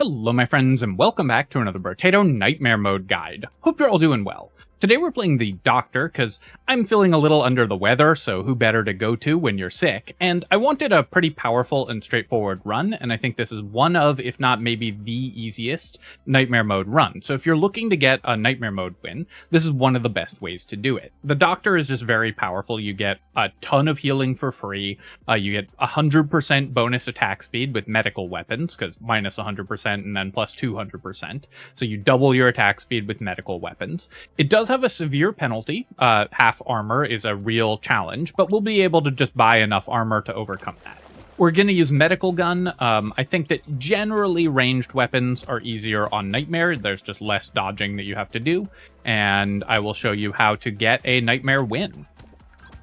Hello my friends and welcome back to another Brotato Nightmare Mode guide. Hope you're all doing well. Today we're playing the Doctor because I'm feeling a little under the weather, so who better to go to when you're sick? And I wanted a pretty powerful and straightforward run, and I think this is one of, if not maybe the easiest, Nightmare Mode run. So if you're looking to get a Nightmare Mode win, this is one of the best ways to do it. The Doctor is just very powerful. You get a ton of healing for free. You get 100% bonus attack speed with medical weapons, because minus 100% and then plus 200%. So you double your attack speed with medical weapons. It does have a severe penalty. Half armor is a real challenge, but we'll be able to just buy enough armor to overcome that. We're going to use medical gun. I think that generally ranged weapons are easier on Nightmare. There's just less dodging that you have to do, and I will show you how to get a Nightmare win.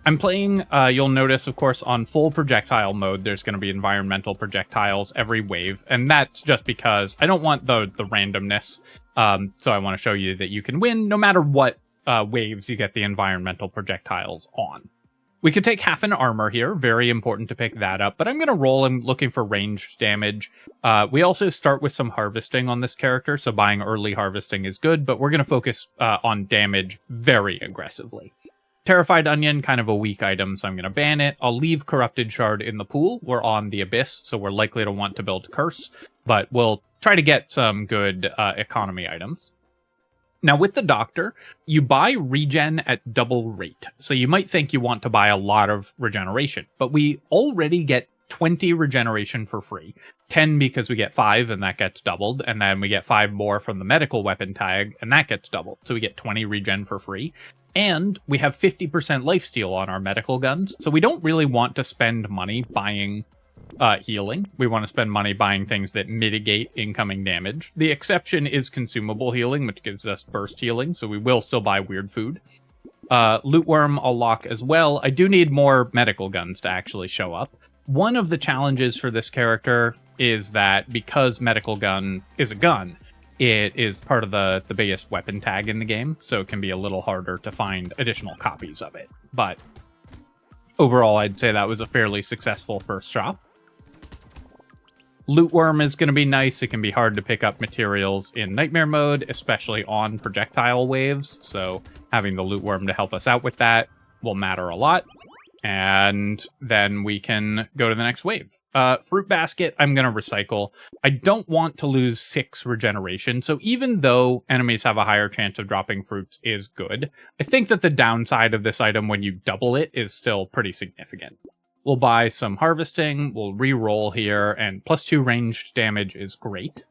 I'm playing, you'll notice, of course, on full projectile mode, there's going to be environmental projectiles every wave, and that's just because I don't want the randomness. So I want to show you that you can win no matter what waves you get the environmental projectiles on. We could take half an armor here, very important to pick that up, but I'm going to roll. I'm looking for ranged damage. We also start with some harvesting on this character, so buying early harvesting is good, but we're going to focus on damage very aggressively. Terrified Onion, kind of a weak item, so I'm going to ban it. I'll leave Corrupted Shard in the pool. We're on the Abyss, so we're likely to want to build Curse, but we'll try to get some good economy items. Now, with the Doctor, you buy regen at double rate, so you might think you want to buy a lot of regeneration, but we already get 20 regeneration for free. 10 because we get 5, and that gets doubled, and then we get 5 more from the medical weapon tag, and that gets doubled, so we get 20 regen for free. And we have 50% lifesteal on our medical guns, so we don't really want to spend money buying healing. We want to spend money buying things that mitigate incoming damage. The exception is consumable healing, which gives us burst healing, so we will still buy weird food. Loot Worm I'll lock as well. I do need more medical guns to actually show up. One of the challenges for this character is that because medical gun is a gun, it is part of the biggest weapon tag in the game, so it can be a little harder to find additional copies of it. But overall, I'd say that was a fairly successful first shop. Loot Worm is going to be nice. It can be hard to pick up materials in Nightmare Mode, especially on projectile waves, so having the Loot Worm to help us out with that will matter a lot. And then we can go to the next wave. Fruit Basket, I'm going to recycle. I don't want to lose 6 regeneration, so even though enemies have a higher chance of dropping fruits is good, I think that the downside of this item when you double it is still pretty significant. We'll buy some harvesting, we'll re-roll here, and plus 2 ranged damage is great.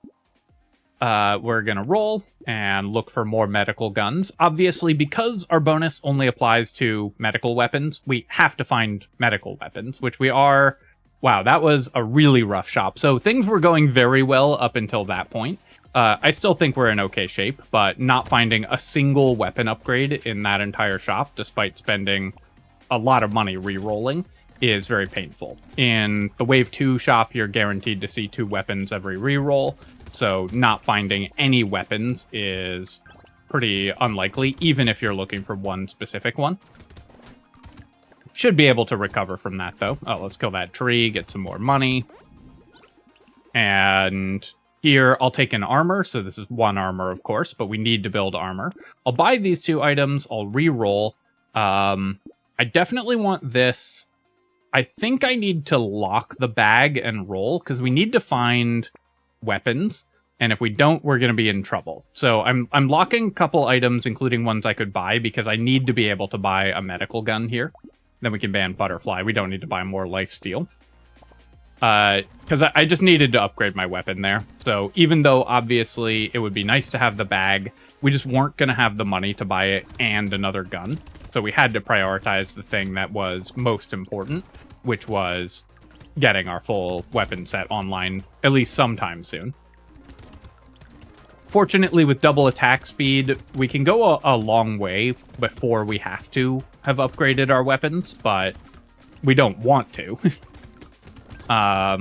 We're going to roll and look for more medical guns. Obviously, because our bonus only applies to medical weapons, we have to find medical weapons, which we are... Wow, that was a really rough shop. So things were going very well up until that point. I still think we're in okay shape, but not finding a single weapon upgrade in that entire shop, despite spending a lot of money re-rolling, is very painful. In the Wave 2 shop, you're guaranteed to see 2 weapons every re-roll. So not finding any weapons is pretty unlikely, even if you're looking for one specific one. Should be able to recover from that, though. Oh, let's kill that tree, get some more money. And here, I'll take an armor. So this is 1 armor, of course, but we need to build armor. I'll buy these 2 items. I'll re-roll. I definitely want this. I think I need to lock the bag and roll, because we need to find weapons, and if we don't, we're going to be in trouble. So I'm locking a couple items, including ones I could buy, because I need to be able to buy a medical gun here. Then we can ban Butterfly. We don't need to buy more lifesteal. Because I just needed to upgrade my weapon there. So even though, obviously, it would be nice to have the bag, we just weren't going to have the money to buy it and another gun. So we had to prioritize the thing that was most important, which was getting our full weapon set online at least sometime soon. Fortunately, with double attack speed, we can go a long way before we have to have upgraded our weapons, but we don't want to.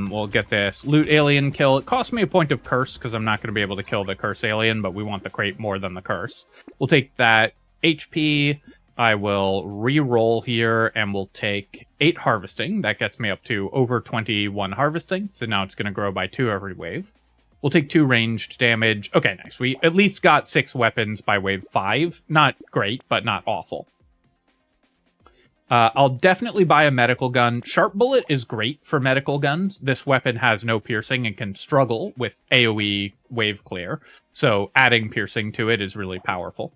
We'll get this loot alien kill. It cost me a point of curse because I'm not going to be able to kill the curse alien, but we want the crate more than the curse. We'll take that HP. I will re-roll here, and we'll take 8 harvesting. That gets me up to over 21 harvesting, so now it's going to grow by 2 every wave. We'll take 2 ranged damage. Okay, nice. We at least got 6 weapons by wave 5. Not great, but not awful. I'll definitely buy a medical gun. Sharp Bullet is great for medical guns. This weapon has no piercing and can struggle with AoE wave clear. So adding piercing to it is really powerful.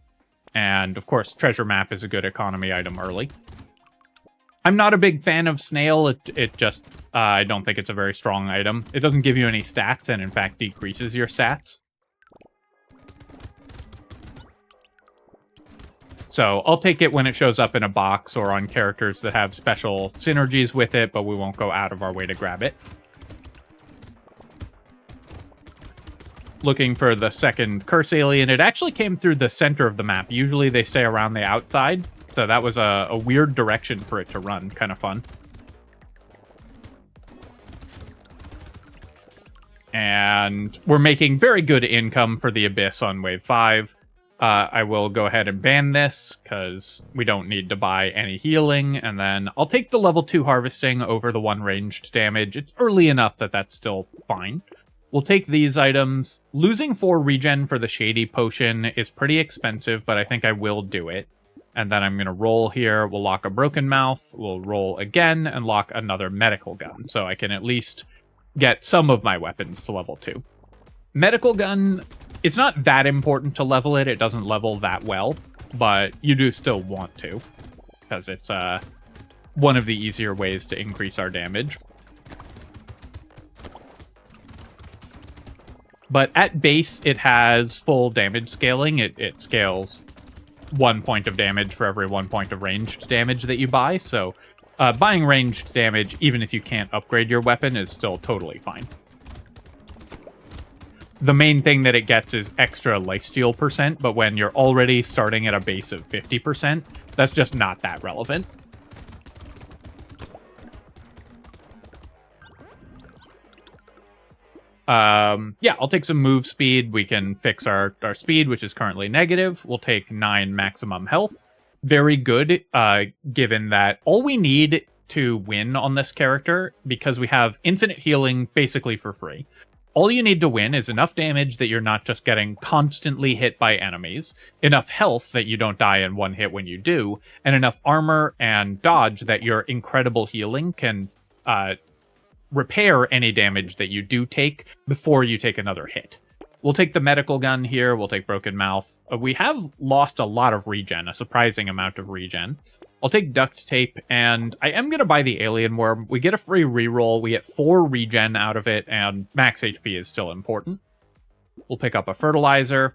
And, of course, Treasure Map is a good economy item early. I'm not a big fan of Snail. It just, I don't think it's a very strong item. It doesn't give you any stats, and in fact decreases your stats. So I'll take it when it shows up in a box or on characters that have special synergies with it, but we won't go out of our way to grab it. Looking for the second Curse Alien. It actually came through the center of the map. Usually they stay around the outside. So that was a weird direction for it to run. Kind of fun. And we're making very good income for the Abyss on Wave 5. I will go ahead and ban this, because we don't need to buy any healing. And then I'll take the level 2 Harvesting over the 1 ranged damage. It's early enough that that's still fine. We'll take these items. Losing 4 regen for the Shady Potion is pretty expensive, but I think I will do it. And then I'm going to roll here. We'll lock a Broken Mouth. We'll roll again and lock another Medical Gun. So I can at least get some of my weapons to level 2. Medical Gun, it's not that important to level it. It doesn't level that well. But you do still want to. Because it's one of the easier ways to increase our damage. But at base, it has full damage scaling. It scales 1 point of damage for every 1 point of ranged damage that you buy. So buying ranged damage, even if you can't upgrade your weapon, is still totally fine. The main thing that it gets is extra lifesteal %, but when you're already starting at a base of 50%, that's just not that relevant. Yeah, I'll take some move speed. We can fix our speed, which is currently negative. We'll take 9 maximum health. Very good, given that all we need to win on this character, because we have infinite healing basically for free. All you need to win is enough damage that you're not just getting constantly hit by enemies, enough health that you don't die in 1 hit when you do, and enough armor and dodge that your incredible healing can repair any damage that you do take before you take another hit. We'll take the medical gun here. We'll take Broken Mouth. We have lost a lot of regen, a surprising amount of regen. I'll take Duct Tape, and I am going to buy the Alien Worm. We get a free reroll. We get 4 regen out of it, and max HP is still important. We'll pick up a Fertilizer.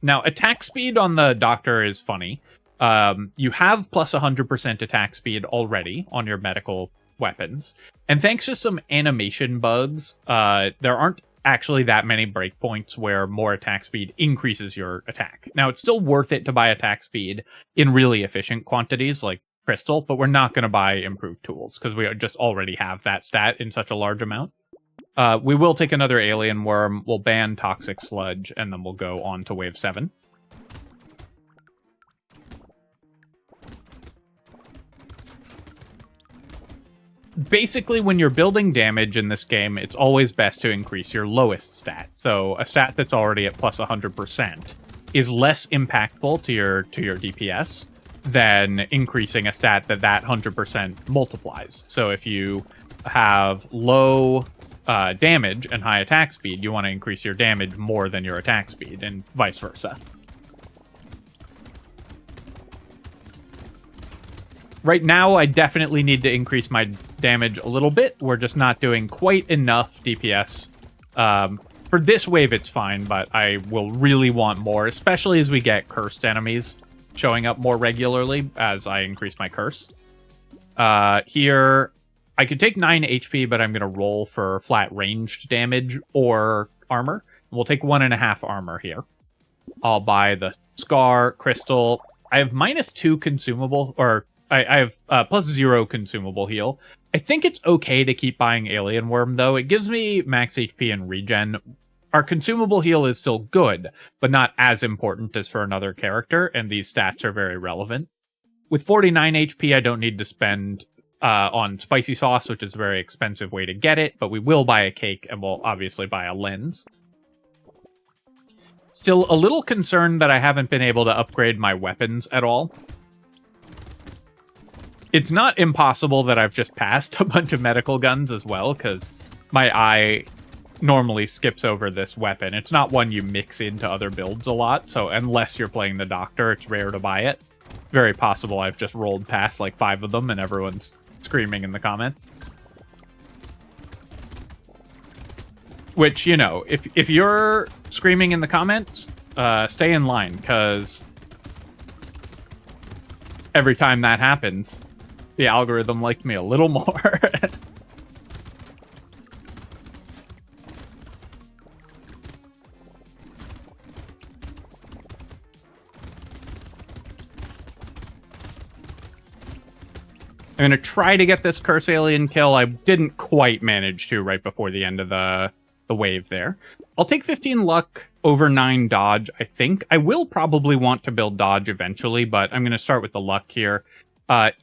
Now, attack speed on the Doctor is funny. You have plus 100% attack speed already on your medical weapons. And thanks to some animation bugs, there aren't actually that many breakpoints where more attack speed increases your attack. Now, it's still worth it to buy attack speed in really efficient quantities like Crystal, but we're not going to buy improved tools because we just already have that stat in such a large amount. We will take another Alien Worm, we'll ban Toxic Sludge, and then we'll go on to Wave 7. Basically, when you're building damage in this game, it's always best to increase your lowest stat. So a stat that's already at plus 100% is less impactful to your DPS than increasing a stat that 100% multiplies. So if you have low damage and high attack speed, you want to increase your damage more than your attack speed, and vice versa. Right now, I definitely need to increase my damage a little bit. We're just not doing quite enough DPS. For this wave, it's fine, but I will really want more, especially as we get cursed enemies showing up more regularly as I increase my curse. Here, I could take 9 HP, but I'm going to roll for flat ranged damage or armor. We'll take 1.5 armor here. I'll buy the Scar, Crystal. I have -2 consumable, or I have +0 consumable heal. I think it's okay to keep buying Alien Worm, though. It gives me max HP and regen. Our consumable heal is still good, but not as important as for another character, and these stats are very relevant. With 49 HP, I don't need to spend on Spicy Sauce, which is a very expensive way to get it, but we will buy a cake, and we'll obviously buy a lens. Still a little concerned that I haven't been able to upgrade my weapons at all. It's not impossible that I've just passed a bunch of medical guns as well, because my eye normally skips over this weapon. It's not one you mix into other builds a lot, so unless you're playing the Doctor, it's rare to buy it. Very possible I've just rolled past like 5 of them and everyone's screaming in the comments. Which, you know, if you're screaming in the comments, stay in line, because every time that happens, the algorithm liked me a little more. I'm going to try to get this Curse Alien kill. I didn't quite manage to right before the end of the wave there. I'll take 15 luck over 9 dodge, I think. I will probably want to build dodge eventually, but I'm going to start with the luck here.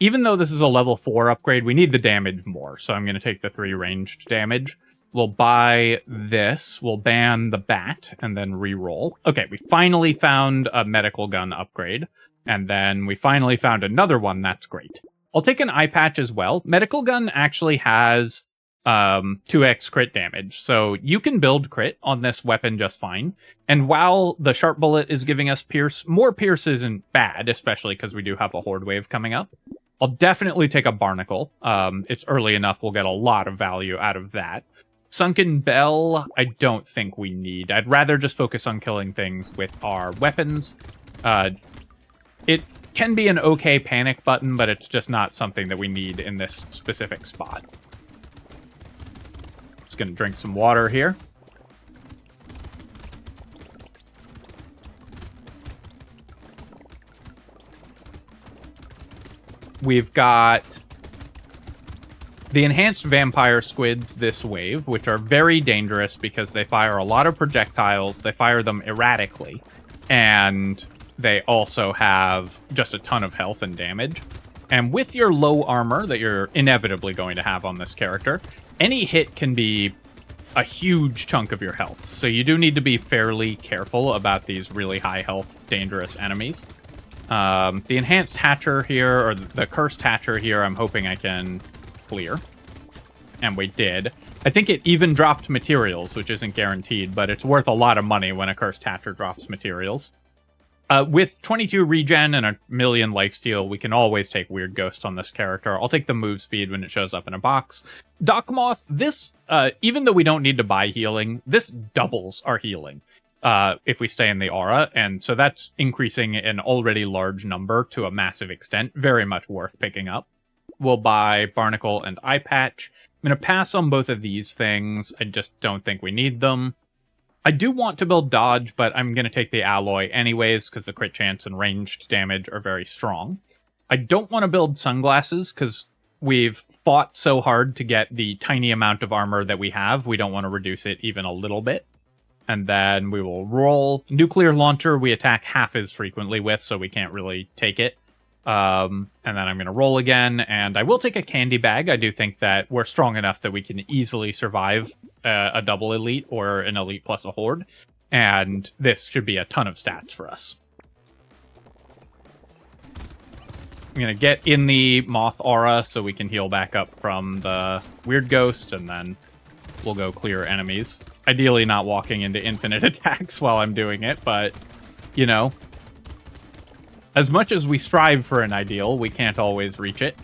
Even though this is a level 4 upgrade, we need the damage more, so I'm going to take the 3 ranged damage. We'll buy this, we'll ban the bat, and then re-roll. Okay, we finally found a medical gun upgrade, and then we finally found another one. That's great. I'll take an eye patch as well. Medical gun actually has 2x crit damage, so you can build crit on this weapon just fine. And while the sharp bullet is giving us pierce, more pierce isn't bad, especially because we do have a horde wave coming up. I'll definitely take a barnacle. It's early enough, we'll get a lot of value out of that. Sunken Bell, I don't think we need. I'd rather just focus on killing things with our weapons. It can be an okay panic button, but it's just not something that we need in this specific spot. Just gonna drink some water here. We've got the enhanced vampire squids this wave, which are very dangerous because they fire a lot of projectiles, they fire them erratically, and they also have just a ton of health and damage. And with your low armor that you're inevitably going to have on this character, any hit can be a huge chunk of your health. So you do need to be fairly careful about these really high health, dangerous enemies. The enhanced Hatcher here, or the cursed Hatcher here, I'm hoping I can clear. And we did. I think it even dropped materials, which isn't guaranteed, but it's worth a lot of money when a cursed Hatcher drops materials. With 22 regen and a million lifesteal, we can always take Weird Ghost on this character. I'll take the move speed when it shows up in a box. Dock Moth, this, even though we don't need to buy healing, this doubles our healing if we stay in the aura, and so that's increasing an already large number to a massive extent. Very much worth picking up. We'll buy Barnacle and Eye Patch. I'm going to pass on both of these things. I just don't think we need them. I do want to build dodge, but I'm going to take the alloy anyways, because the crit chance and ranged damage are very strong. I don't want to build sunglasses, because we've fought so hard to get the tiny amount of armor that we have. We don't want to reduce it even a little bit. And then we will roll. Nuclear launcher we attack half as frequently with, so we can't really take it. And then I'm going to roll again, and I will take a candy bag. I do think that we're strong enough that we can easily survive a double elite or an elite plus a horde, and this should be a ton of stats for us. I'm going to get in the Moth Aura so we can heal back up from the Weird Ghost, and then we'll go clear enemies. Ideally not walking into infinite attacks while I'm doing it, but, you know, as much as we strive for an ideal, we can't always reach it.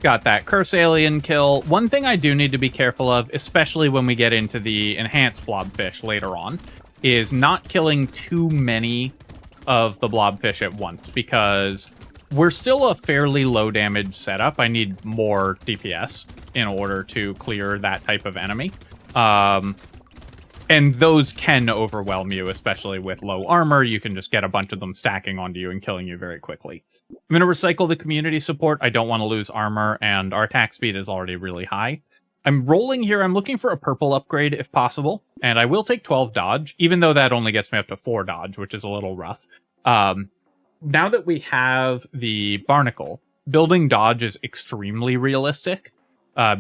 Got that Curse Alien kill. One thing I do need to be careful of, especially when we get into the enhanced blobfish later on, is not killing too many of the blobfish at once, because we're still a fairly low damage setup. I need more DPS in order to clear that type of enemy. And those can overwhelm you, especially with low armor. You can just get a bunch of them stacking onto you and killing you very quickly. I'm going to recycle the community support. I don't want to lose armor, and our attack speed is already really high. I'm rolling here. I'm looking for a purple upgrade if possible. And I will take 12 dodge, even though that only gets me up to 4 dodge, which is a little rough. Now that we have the Barnacle, building dodge is extremely realistic,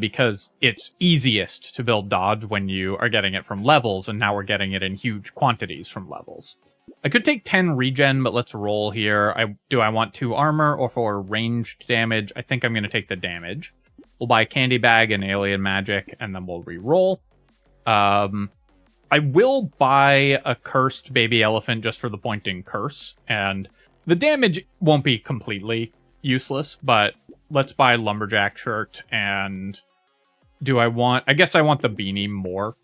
because it's easiest to build dodge when you are getting it from levels, and now we're getting it in huge quantities from levels. I could take 10 regen, but let's roll here. Do I want 2 armor or for ranged damage? I think I'm going to take the damage. We'll buy Candy Bag and Alien Magic, and then we'll re-roll. I will buy a Cursed Baby Elephant just for the point in Curse, and the damage won't be completely useless, but let's buy Lumberjack Shirt, and I guess I want the Beanie more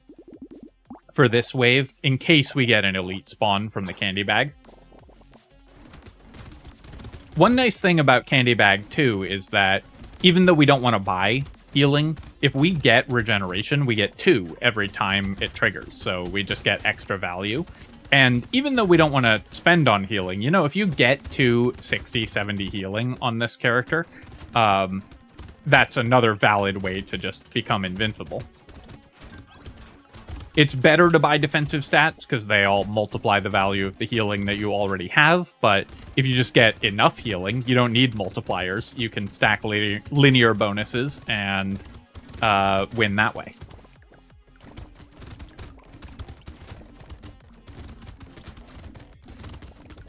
for this wave, in case we get an elite spawn from the Candy Bag. One nice thing about Candy Bag, too, is that even though we don't want to buy healing, if we get regeneration, we get 2 every time it triggers, so we just get extra value. And even though we don't want to spend on healing, you know, if you get to 60, 70 healing on this character, that's another valid way to just become invincible. It's better to buy defensive stats because they all multiply the value of the healing that you already have, but if you just get enough healing, you don't need multipliers. You can stack linear bonuses and win that way.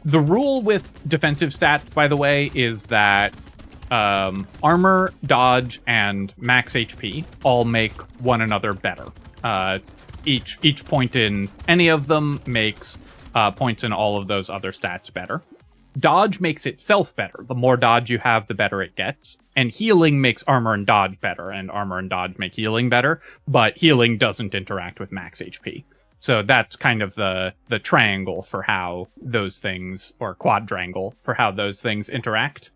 The rule with defensive stats, by the way, is that armor, dodge, and max HP all make one another better. Each point in any of them makes points in all of those other stats better. Dodge makes itself better. The more dodge you have, the better it gets. And healing makes armor and dodge better, and armor and dodge make healing better, but healing doesn't interact with max HP. So that's kind of the triangle for how those things, or quadrangle, for how those things interact.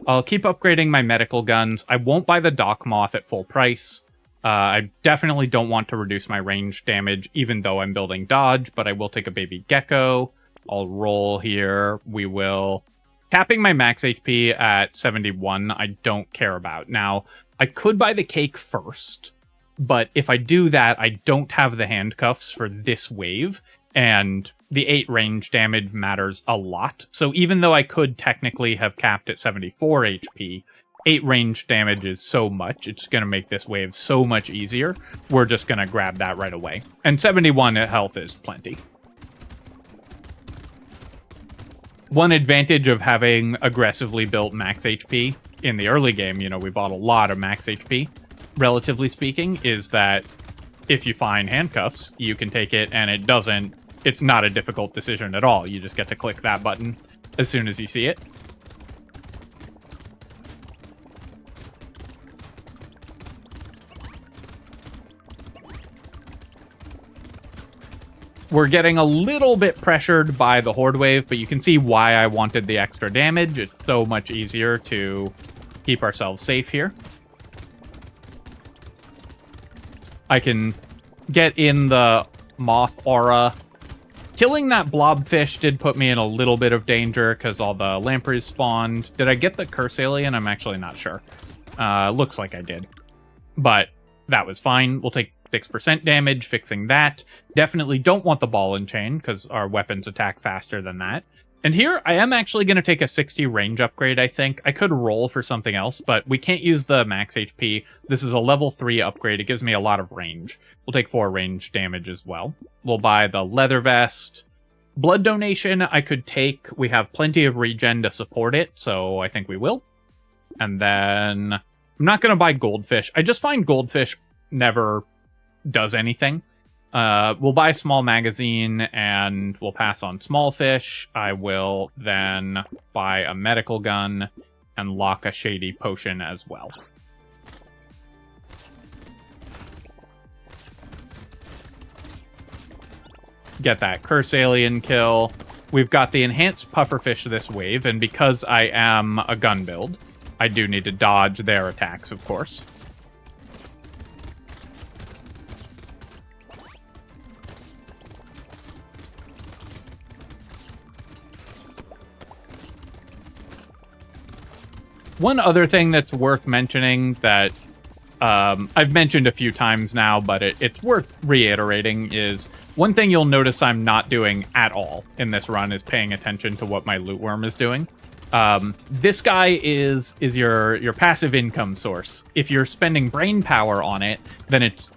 I'll keep upgrading my medical guns. I won't buy the Dock Moth at full price. I definitely don't want to reduce my range damage, even though I'm building dodge, but I will take a baby gecko. I'll roll here. We will... Capping my max HP at 71, I don't care about. Now, I could buy the cake first, but if I do that, I don't have the handcuffs for this wave, and the 8 range damage matters a lot. So even though I could technically have capped at 74 HP, 8 range damage is so much, it's going to make this wave so much easier. We're just going to grab that right away. And 71 health is plenty. One advantage of having aggressively built max HP in the early game, you know, we bought a lot of max HP, relatively speaking, is that if you find handcuffs, you can take it and it's not a difficult decision at all. You just get to click that button as soon as you see it. We're getting a little bit pressured by the Horde Wave, but you can see why I wanted the extra damage. It's so much easier to keep ourselves safe here. I can get in the Moth Aura. Killing that blobfish did put me in a little bit of danger because all the lampreys spawned. Did I get the Curse Alien? I'm actually not sure. Looks like I did. But that was fine. We'll take 6% damage, fixing that. Definitely don't want the ball and chain, because our weapons attack faster than that. And here, I am actually going to take a 60 range upgrade, I think. I could roll for something else, but we can't use the max HP. This is a level 3 upgrade. It gives me a lot of range. We'll take 4 range damage as well. We'll buy the leather vest. Blood donation, I could take. We have plenty of regen to support it, so I think we will. And then, I'm not going to buy goldfish. I just find goldfish never does anything. We'll buy a small magazine and we'll pass on small fish. I will then buy a medical gun and lock a shady potion as well. Get that Curse Alien kill. We've got the enhanced pufferfish this wave, and because I am a gun build, I do need to dodge their attacks, of course. One other thing that's worth mentioning that I've mentioned a few times now, but it's worth reiterating, is one thing you'll notice I'm not doing at all in this run is paying attention to what my loot worm is doing. This guy is your passive income source. If you're spending brain power on it, then it's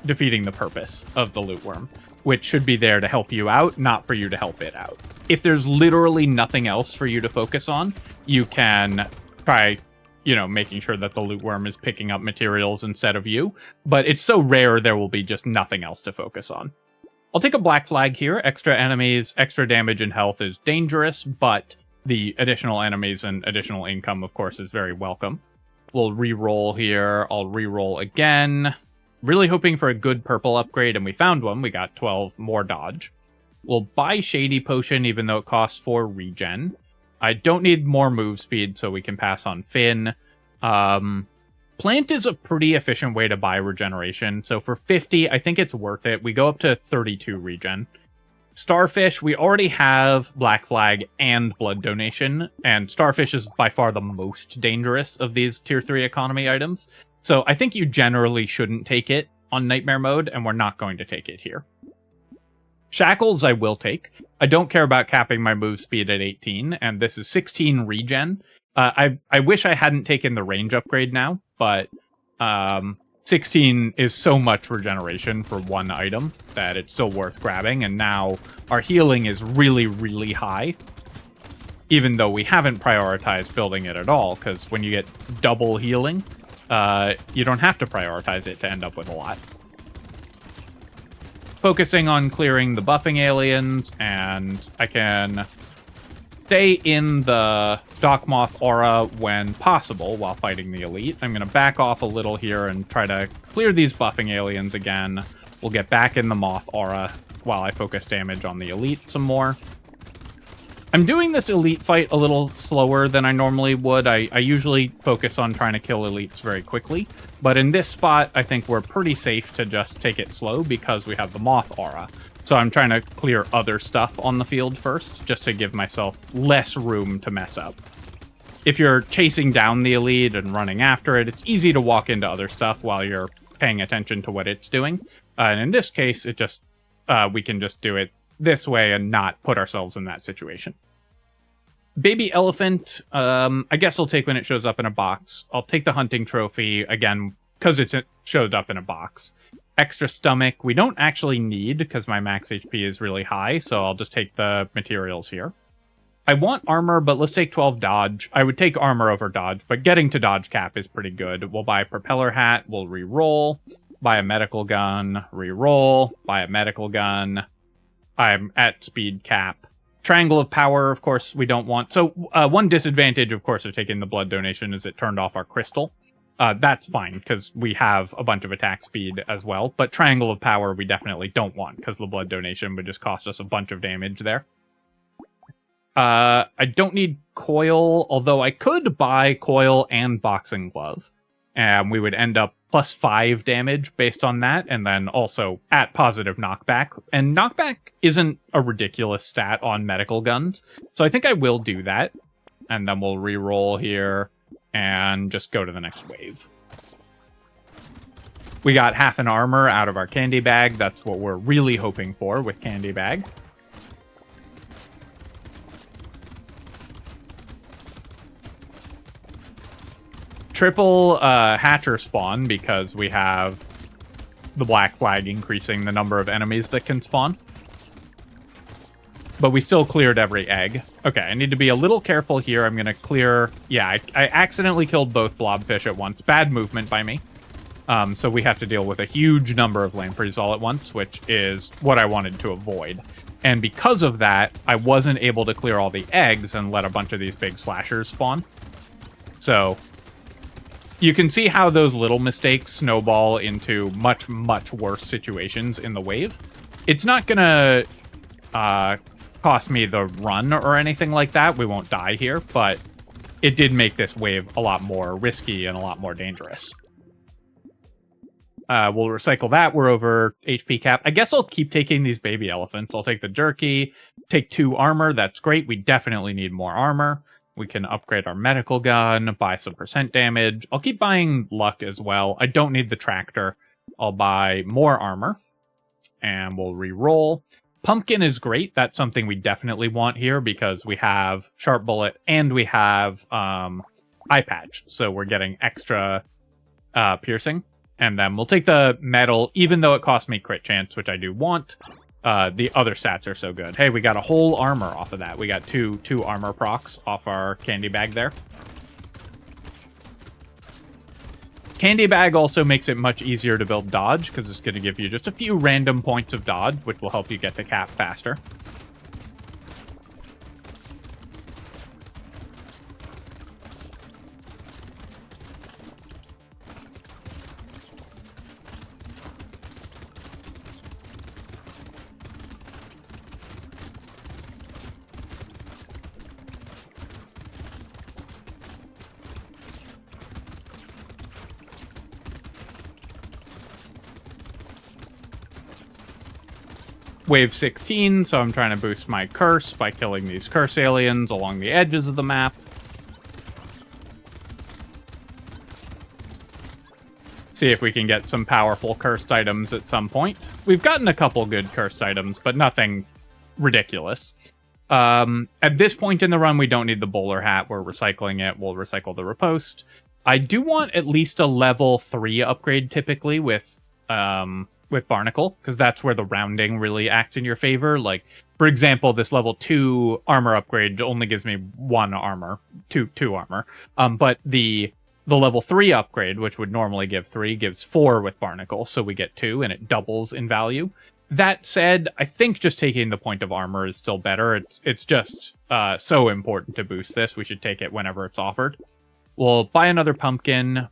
defeating the purpose of the loot worm, which should be there to help you out, not for you to help it out. If there's literally nothing else for you to focus on, you can try, making sure that the loot worm is picking up materials instead of you, but it's so rare there will be just nothing else to focus on. I'll take a black flag here. Extra enemies, extra damage and health is dangerous, but the additional enemies and additional income, of course, is very welcome. We'll re-roll here. I'll re-roll again. Really hoping for a good purple upgrade, and we found one. We got 12 more dodge. We'll buy Shady Potion, even though it costs 4 regen. I don't need more move speed, so we can pass on Finn. Plant is a pretty efficient way to buy regeneration, so for 50, I think it's worth it. We go up to 32 regen. Starfish, we already have Black Flag and Blood Donation, and Starfish is by far the most dangerous of these Tier 3 economy items. So I think you generally shouldn't take it on Nightmare Mode, and we're not going to take it here. Shackles I will take. I don't care about capping my move speed at 18, and this is 16 regen. I wish I hadn't taken the range upgrade now, but 16 is so much regeneration for one item that it's still worth grabbing, and now our healing is really, really high, even though we haven't prioritized building it at all, because when you get double healing, you don't have to prioritize it to end up with a lot. Focusing on clearing the buffing aliens, and I can stay in the Dock Moth aura when possible while fighting the elite. I'm going to back off a little here and try to clear these buffing aliens again. We'll get back in the Moth aura while I focus damage on the elite some more. I'm doing this elite fight a little slower than I normally would. I usually focus on trying to kill elites very quickly, but in this spot, I think we're pretty safe to just take it slow because we have the Moth aura. So I'm trying to clear other stuff on the field first, just to give myself less room to mess up. If you're chasing down the elite and running after it, it's easy to walk into other stuff while you're paying attention to what it's doing. And in this case, we can just do it this way and not put ourselves in that situation. Baby elephant, I guess I'll take when it shows up in a box. I'll take the hunting trophy, again, because it showed up in a box. Extra stomach, we don't actually need, because my max HP is really high, so I'll just take the materials here. I want armor, but let's take 12 dodge. I would take armor over dodge, but getting to dodge cap is pretty good. We'll buy a propeller hat, we'll re-roll, buy a medical gun, re-roll, buy a medical gun. I'm at speed cap. Triangle of Power, of course, we don't want. So one disadvantage, of course, of taking the blood donation is it turned off our crystal. That's fine, because we have a bunch of attack speed as well. But Triangle of Power we definitely don't want, because the blood donation would just cost us a bunch of damage there. I don't need Coil, although I could buy Coil and Boxing Glove. And we would end up +5 damage based on that, and then also at positive knockback. And knockback isn't a ridiculous stat on medical guns, so I think I will do that. And then we'll re-roll here and just go to the next wave. We got half an armor out of our candy bag. That's what we're really hoping for with candy bag. Triple Hatcher spawn because we have the Black Flag increasing the number of enemies that can spawn. But we still cleared every egg. Okay, I need to be a little careful here. I'm going to clear... Yeah, I accidentally killed both blobfish at once. Bad movement by me. So we have to deal with a huge number of lampreys all at once, which is what I wanted to avoid. And because of that, I wasn't able to clear all the eggs and let a bunch of these big slashers spawn. So you can see how those little mistakes snowball into much, much worse situations in the wave. It's not going to cost me the run or anything like that. We won't die here, but it did make this wave a lot more risky and a lot more dangerous. We'll recycle that. We're over HP cap. I guess I'll keep taking these baby elephants. I'll take the jerky, take 2 armor. That's great. We definitely need more armor. We can upgrade our medical gun, buy some percent damage. I'll keep buying luck as well. I don't need the tractor. I'll buy more armor. And we'll re-roll. Pumpkin is great. That's something we definitely want here because we have Sharp Bullet and we have Eye Patch. So we're getting extra piercing. And then we'll take the metal, even though it costs me crit chance, which I do want. The other stats are so good. Hey, we got a whole armor off of that. We got two armor procs off our candy bag there. Candy bag also makes it much easier to build dodge, because it's going to give you just a few random points of dodge, which will help you get to cap faster. Wave 16, so I'm trying to boost my curse by killing these curse aliens along the edges of the map. See if we can get some powerful cursed items at some point. We've gotten a couple good cursed items, but nothing ridiculous. At this point in the run, we don't need the bowler hat. We're recycling it. We'll recycle the riposte. I do want at least a level 3 upgrade typically with Barnacle, because that's where the rounding really acts in your favor. Like, for example, this level 2 armor upgrade only gives me 1 armor, 2 armor. But the level 3 upgrade, which would normally give 3, gives 4 with Barnacle, so we get 2, and it doubles in value. That said, I think just taking the point of armor is still better. It's just so important to boost this. We should take it whenever it's offered. We'll buy another pumpkin.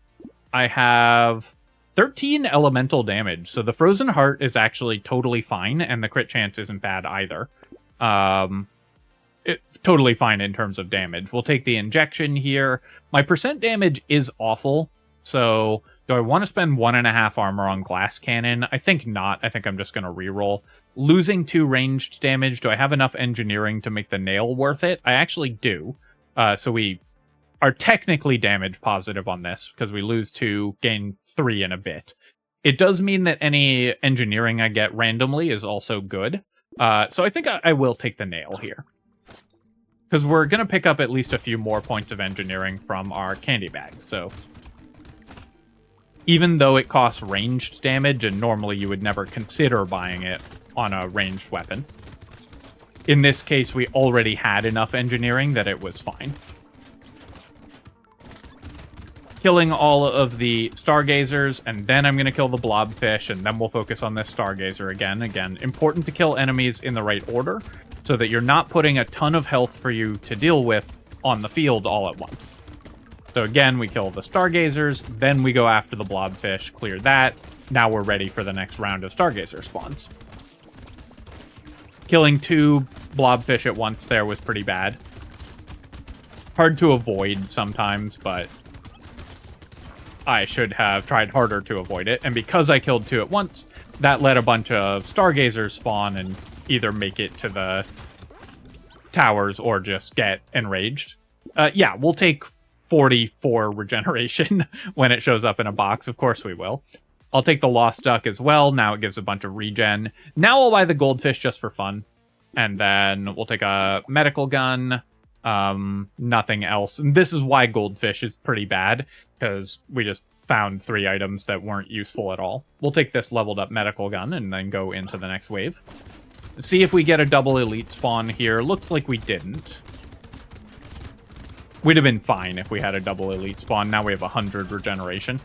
I have 13 elemental damage, so the Frozen Heart is actually totally fine, and the crit chance isn't bad either. It's totally fine in terms of damage. We'll take the injection here. My percent damage is awful, so do I want to spend 1.5 armor on Glass Cannon? I think not. I think I'm just going to reroll. Losing 2 ranged damage, do I have enough engineering to make the nail worth it? I actually do. So we are technically damage positive on this, because we lose 2, gain 3 in a bit. It does mean that any engineering I get randomly is also good. So I think I will take the nail here, because we're going to pick up at least a few more points of engineering from our candy bag. So even though it costs ranged damage, and normally you would never consider buying it on a ranged weapon, in this case we already had enough engineering that it was fine. Killing all of the stargazers, and then I'm going to kill the blobfish, and then we'll focus on this stargazer again. Again, important to kill enemies in the right order, so that you're not putting a ton of health for you to deal with on the field all at once. So again, we kill the stargazers, then we go after the blobfish, clear that. Now we're ready for the next round of stargazer spawns. Killing 2 blobfish at once there was pretty bad. Hard to avoid sometimes, but I should have tried harder to avoid it. And because I killed 2 at once, that let a bunch of stargazers spawn and either make it to the towers or just get enraged. Yeah, we'll take 44 regeneration when it shows up in a box. Of course we will. I'll take the Lost Duck as well. Now it gives a bunch of regen. Now I'll buy the goldfish just for fun. And then we'll take a medical gun. Nothing else. And this is why goldfish is pretty bad, because we just found 3 items that weren't useful at all. We'll take this leveled up medical gun and then go into the next wave. See if we get a double elite spawn here. Looks like we didn't. We'd have been fine if we had a double elite spawn. Now we have 100 regeneration.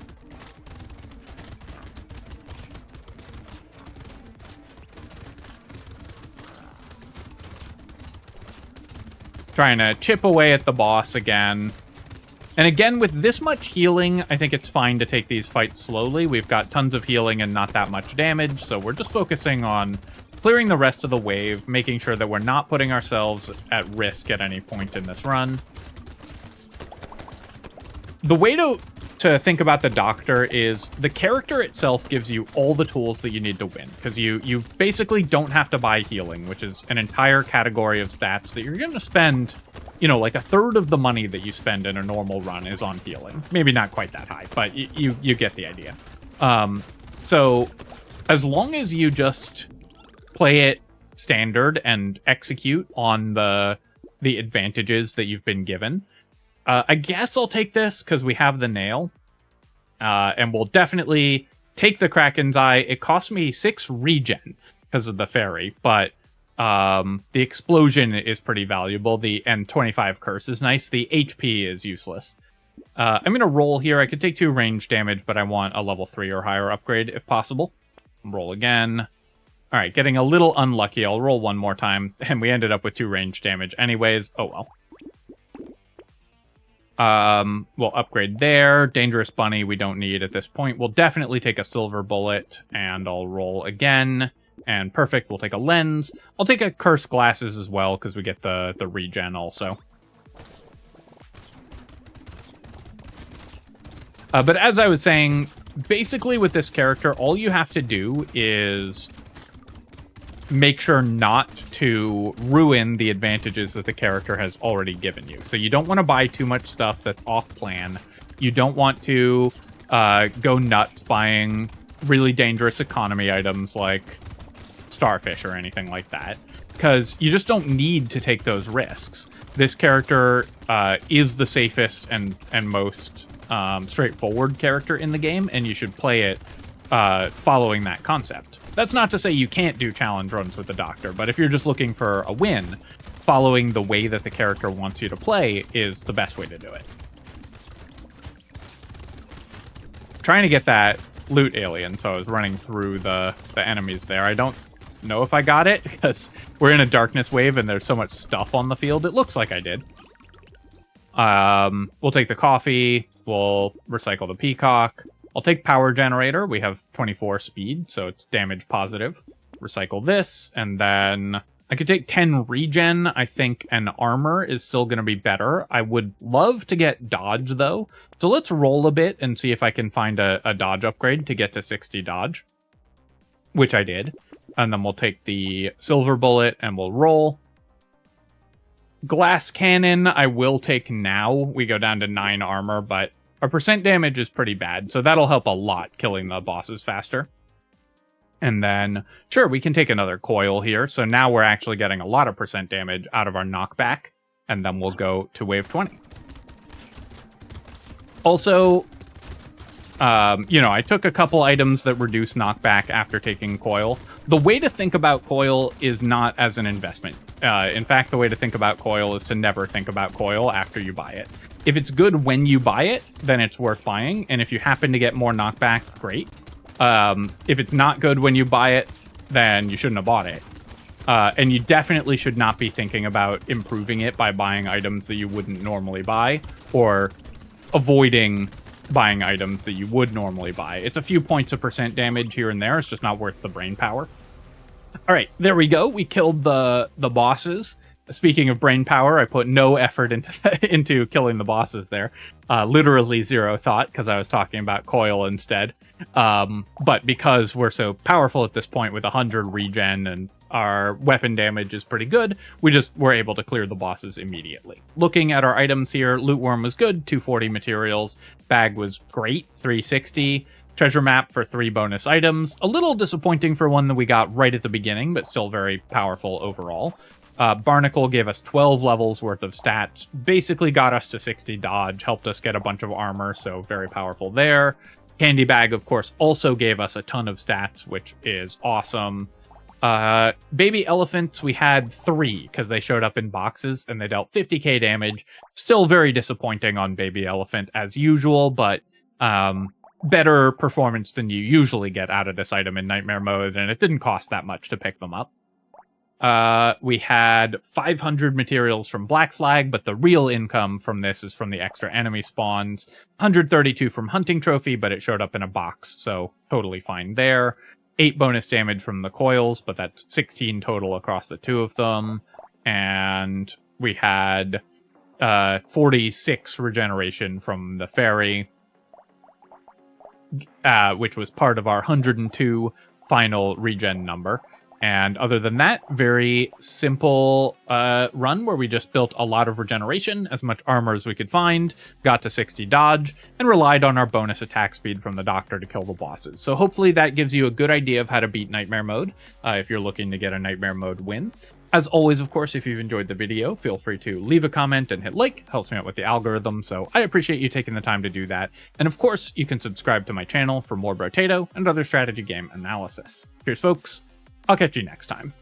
Trying to chip away at the boss again. And again, with this much healing, I think it's fine to take these fights slowly. We've got tons of healing and not that much damage, so we're just focusing on clearing the rest of the wave, making sure that we're not putting ourselves at risk at any point in this run. The way to think about the Doctor is the character itself gives you all the tools that you need to win, because you basically don't have to buy healing, which is an entire category of stats that you're going to spend you know, like a third of the money that you spend in a normal run is on healing. Maybe not quite that high, but you get the idea. So as long as you just play it standard and execute on the advantages that you've been given, I guess I'll take this because we have the nail. And we'll definitely take the Kraken's Eye. It cost me 6 regen because of the fairy, but the explosion is pretty valuable. And 25 curse is nice. The HP is useless. I'm going to roll here. I could take 2 range damage, but I want a level 3 or higher upgrade if possible. Roll again. All right, getting a little unlucky. I'll roll one more time, and we ended up with 2 range damage anyways. Oh, well. We'll upgrade there. Dangerous Bunny we don't need at this point. We'll definitely take a Silver Bullet, and I'll roll again. And perfect, we'll take a Lens. I'll take a Cursed Glasses as well, because we get the regen also. But as I was saying, basically with this character, all you have to do is make sure not to ruin the advantages that the character has already given you. So you don't want to buy too much stuff that's off plan. You don't want to go nuts buying really dangerous economy items like Starfish or anything like that, because you just don't need to take those risks. This character is the safest and most straightforward character in the game, and you should play it following that concept. That's not to say you can't do challenge runs with the Doctor, but if you're just looking for a win, following the way that the character wants you to play is the best way to do it. Trying to get that loot alien, so I was running through the enemies there. I don't know if I got it, because we're in a darkness wave and there's so much stuff on the field. It looks like I did. We'll take the coffee. We'll recycle the peacock. I'll take power generator. We have 24 speed, so it's damage positive. Recycle this, and then I could take 10 regen. I think an armor is still going to be better. I would love to get dodge, though. So let's roll a bit and see if I can find a dodge upgrade to get to 60 dodge, which I did. And then we'll take the silver bullet and we'll roll. Glass cannon, I will take now. We go down to 9 armor, but our percent damage is pretty bad, so that'll help a lot killing the bosses faster. And then, sure, we can take another coil here, so now we're actually getting a lot of percent damage out of our knockback, and then we'll go to wave 20. Also, you know, I took a couple items that reduce knockback after taking coil. The way to think about coil is not as an investment. In fact, the way to think about coil is to never think about coil after you buy it. If it's good when you buy it, then it's worth buying. And if you happen to get more knockback, great. If it's not good when you buy it, then you shouldn't have bought it. And you definitely should not be thinking about improving it by buying items that you wouldn't normally buy, or avoiding buying items that you would normally buy. It's a few points of percent damage here and there. It's just not worth the brain power. All right, there we go. We killed the bosses. Speaking of brain power, I put no effort into killing the bosses there. Literally 0 thought, because I was talking about coil instead. But because we're so powerful at this point with 100 regen and our weapon damage is pretty good, we just were able to clear the bosses immediately. Looking at our items here, loot worm was good, 240 materials. Bag was great, 360. Treasure map for 3 bonus items. A little disappointing for one that we got right at the beginning, but still very powerful overall. Barnacle gave us 12 levels worth of stats, basically got us to 60 dodge, helped us get a bunch of armor, so very powerful there. Candy Bag, of course, also gave us a ton of stats, which is awesome. Baby Elephants, we had 3, because they showed up in boxes, and they dealt 50k damage. Still very disappointing on Baby Elephant, as usual, but better performance than you usually get out of this item in Nightmare Mode, and it didn't cost that much to pick them up. We had 500 materials from Black Flag, but the real income from this is from the extra enemy spawns. 132 from Hunting Trophy, but it showed up in a box, so totally fine there. 8 bonus damage from the coils, but that's 16 total across the 2 of them. And we had 46 regeneration from the fairy, which was part of our 102 final regen number. And other than that, very simple run where we just built a lot of regeneration, as much armor as we could find, got to 60 dodge, and relied on our bonus attack speed from the Doctor to kill the bosses. So hopefully that gives you a good idea of how to beat Nightmare Mode, if you're looking to get a Nightmare Mode win. As always, of course, if you've enjoyed the video, feel free to leave a comment and hit like. Helps me out with the algorithm, so I appreciate you taking the time to do that. And of course, you can subscribe to my channel for more Brotato and other strategy game analysis. Cheers, folks. I'll catch you next time.